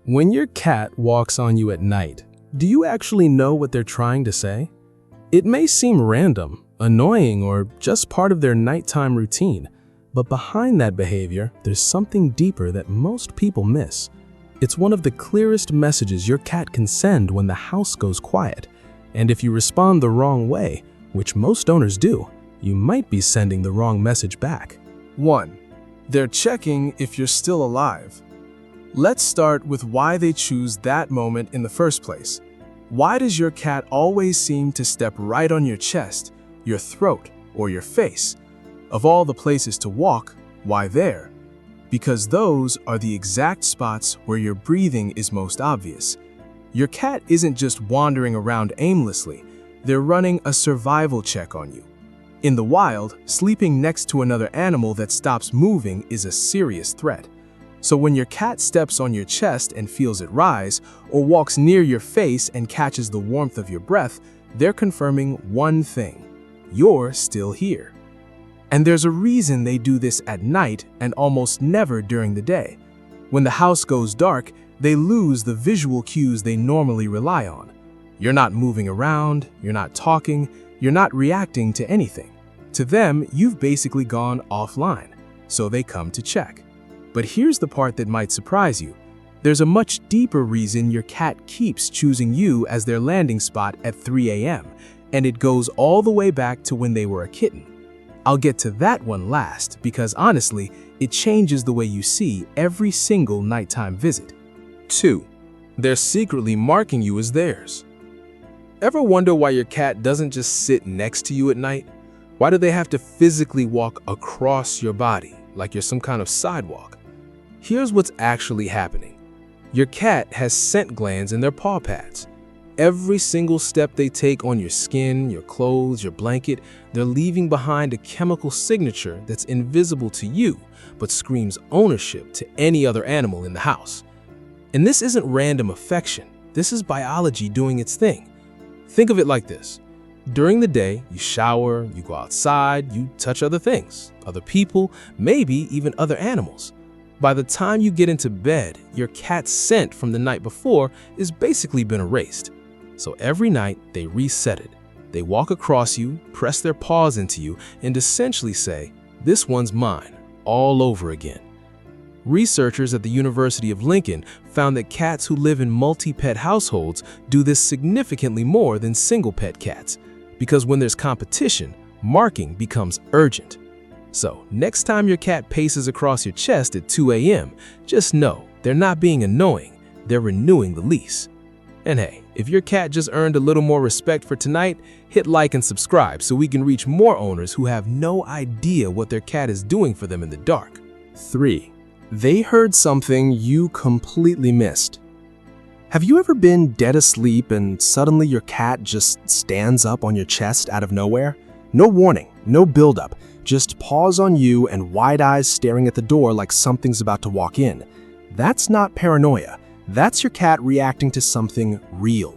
When your cat walks on you at night, do you actually know what they're trying to say? It may seem random, annoying, or just part of their nighttime routine, but behind that behavior, there's something deeper that most people miss. It's one of the clearest messages your cat can send when the house goes quiet. And if you respond the wrong way, which most owners do, you might be sending the wrong message back. 1. They're checking if you're still alive. Let's start with why they choose that moment in the first place. Why does your cat always seem to step right on your chest, your throat, or your face? Of all the places to walk, why there? Because those are the exact spots where your breathing is most obvious. Your cat isn't just wandering around aimlessly, they're running a survival check on you. In the wild, sleeping next to another animal that stops moving is a serious threat. So when your cat steps on your chest and feels it rise, or walks near your face and catches the warmth of your breath, they're confirming one thing: you're still here. And there's a reason they do this at night and almost never during the day. When the house goes dark, they lose the visual cues they normally rely on. You're not moving around, you're not talking, you're not reacting to anything. To them, you've basically gone offline, so they come to check. But here's the part that might surprise you. There's a much deeper reason your cat keeps choosing you as their landing spot at 3 a.m., and it goes all the way back to when they were a kitten. I'll get to that one last because honestly, it changes the way you see every single nighttime visit. 2. They're secretly marking you as theirs. Ever wonder why your cat doesn't just sit next to you at night? Why do they have to physically walk across your body like you're some kind of sidewalk? Here's what's actually happening. Your cat has scent glands in their paw pads. Every single step they take on your skin, your clothes, your blanket, they're leaving behind a chemical signature that's invisible to you, but screams ownership to any other animal in the house. And this isn't random affection. This is biology doing its thing. Think of it like this. During the day, you shower, you go outside, you touch other things, other people, maybe even other animals. By the time you get into bed, your cat's scent from the night before is basically been erased. So every night, they reset it. They walk across you, press their paws into you, and essentially say, "This one's mine," all over again. Researchers at the University of Lincoln found that cats who live in multi-pet households do this significantly more than single-pet cats, because when there's competition, marking becomes urgent. So, next time your cat paces across your chest at 2 a.m., just know they're not being annoying, they're renewing the lease. And hey, if your cat just earned a little more respect for tonight, hit like and subscribe so we can reach more owners who have no idea what their cat is doing for them in the dark. 3. They heard something you completely missed. Have you ever been dead asleep and suddenly your cat just stands up on your chest out of nowhere? No warning, no buildup, just paws on you and wide eyes staring at the door like something's about to walk in. That's not paranoia. That's your cat reacting to something real.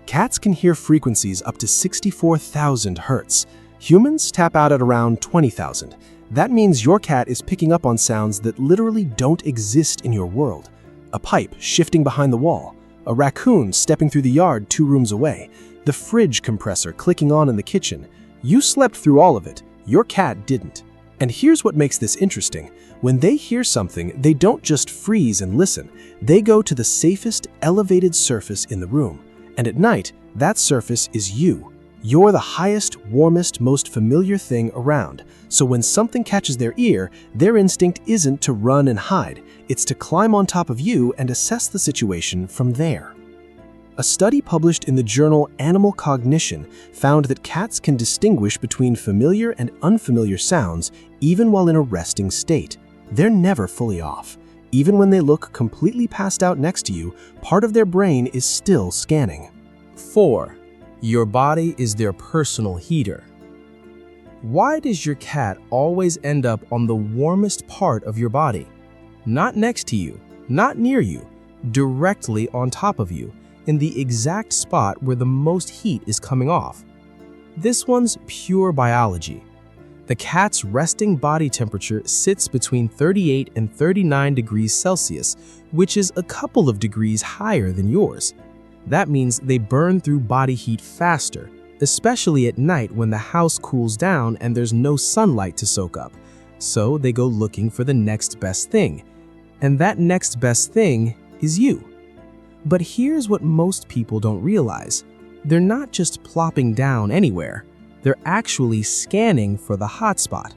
Cats can hear frequencies up to 64,000 hertz. Humans tap out at around 20,000. That means your cat is picking up on sounds that literally don't exist in your world. A pipe shifting behind the wall, a raccoon stepping through the yard 2 rooms away, the fridge compressor clicking on in the kitchen. You slept through all of it, your cat didn't. And here's what makes this interesting. When they hear something, they don't just freeze and listen. They go to the safest, elevated surface in the room. And at night, that surface is you. You're the highest, warmest, most familiar thing around. So when something catches their ear, their instinct isn't to run and hide. It's to climb on top of you and assess the situation from there. A study published in the journal Animal Cognition found that cats can distinguish between familiar and unfamiliar sounds even while in a resting state. They're never fully off. Even when they look completely passed out next to you, part of their brain is still scanning. 4. Your body is their personal heater. Why does your cat always end up on the warmest part of your body? Not next to you, not near you, directly on top of you, in the exact spot where the most heat is coming off. This one's pure biology. The cat's resting body temperature sits between 38 and 39 degrees Celsius, which is a couple of degrees higher than yours. That means they burn through body heat faster, especially at night when the house cools down and there's no sunlight to soak up. So they go looking for the next best thing. And that next best thing is you. But here's what most people don't realize. They're not just plopping down anywhere. They're actually scanning for the hot spot.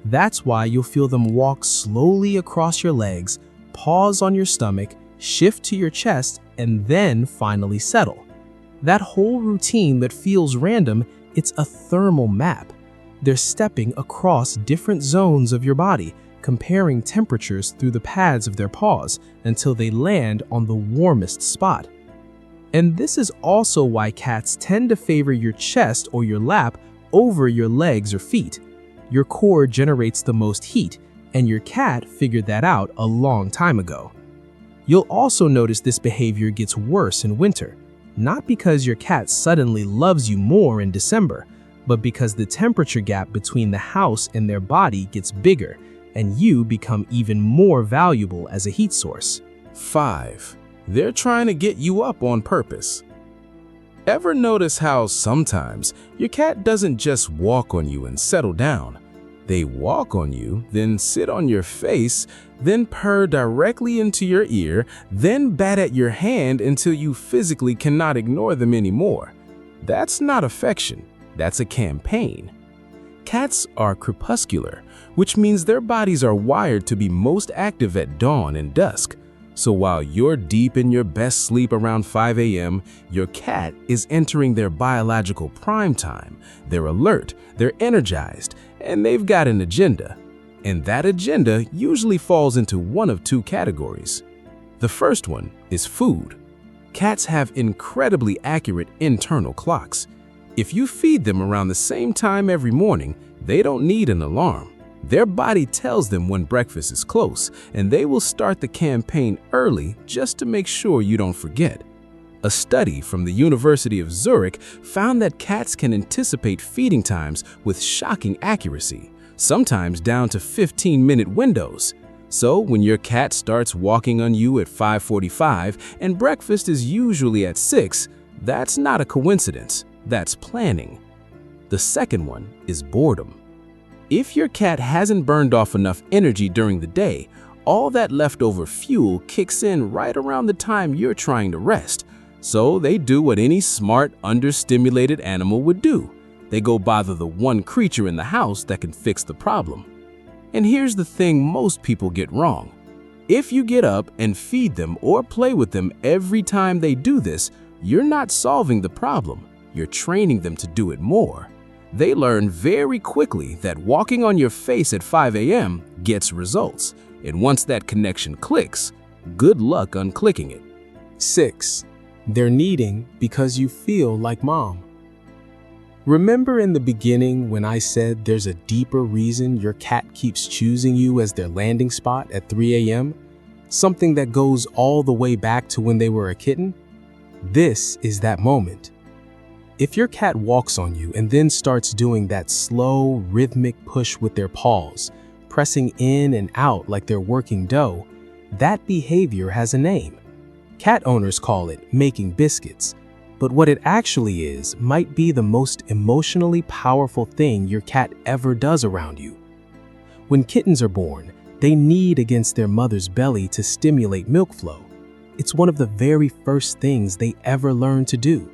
That's why you'll feel them walk slowly across your legs, pause on your stomach, shift to your chest, and then finally settle. That whole routine that feels random, it's a thermal map. They're stepping across different zones of your body, comparing temperatures through the pads of their paws until they land on the warmest spot. And this is also why cats tend to favor your chest or your lap over your legs or feet. Your core generates the most heat, and your cat figured that out a long time ago. You'll also notice this behavior gets worse in winter, not because your cat suddenly loves you more in December, but because the temperature gap between the house and their body gets bigger, and you become even more valuable as a heat source. 5. They're trying to get you up on purpose. Ever notice how sometimes your cat doesn't just walk on you and settle down? They walk on you, then sit on your face, then purr directly into your ear, then bat at your hand until you physically cannot ignore them anymore. That's not affection, that's a campaign. Cats are crepuscular, which means their bodies are wired to be most active at dawn and dusk. So while you're deep in your best sleep around 5 a.m., your cat is entering their biological prime time. They're alert, they're energized, and they've got an agenda. And that agenda usually falls into one of two categories. The first one is food. Cats have incredibly accurate internal clocks. If you feed them around the same time every morning, they don't need an alarm. Their body tells them when breakfast is close, and they will start the campaign early just to make sure you don't forget. A study from the University of Zurich found that cats can anticipate feeding times with shocking accuracy, sometimes down to 15-minute windows. So when your cat starts walking on you at 5:45 and breakfast is usually at 6, that's not a coincidence, that's planning. The second one is boredom. If your cat hasn't burned off enough energy during the day, all that leftover fuel kicks in right around the time you're trying to rest. So they do what any smart, understimulated animal would do. They go bother the one creature in the house that can fix the problem. And here's the thing most people get wrong. If you get up and feed them or play with them every time they do this, you're not solving the problem. You're training them to do it more. They learn very quickly that walking on your face at 5 a.m. gets results. And once that connection clicks, good luck unclicking it. 6. They're kneading because you feel like mom. Remember in the beginning when I said there's a deeper reason your cat keeps choosing you as their landing spot at 3 a.m.? Something that goes all the way back to when they were a kitten? This is that moment. If your cat walks on you and then starts doing that slow, rhythmic push with their paws, pressing in and out like they're working dough, that behavior has a name. Cat owners call it making biscuits, but what it actually is might be the most emotionally powerful thing your cat ever does around you. When kittens are born, they knead against their mother's belly to stimulate milk flow. It's one of the very first things they ever learn to do.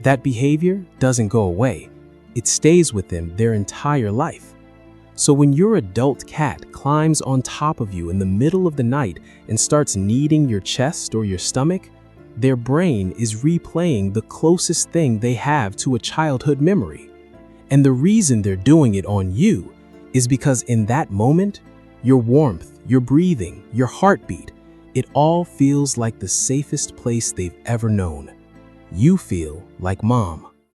That behavior doesn't go away. It stays with them their entire life. So when your adult cat climbs on top of you in the middle of the night and starts kneading your chest or your stomach, their brain is replaying the closest thing they have to a childhood memory. And the reason they're doing it on you is because in that moment, your warmth, your breathing, your heartbeat, it all feels like the safest place they've ever known. You feel like mom.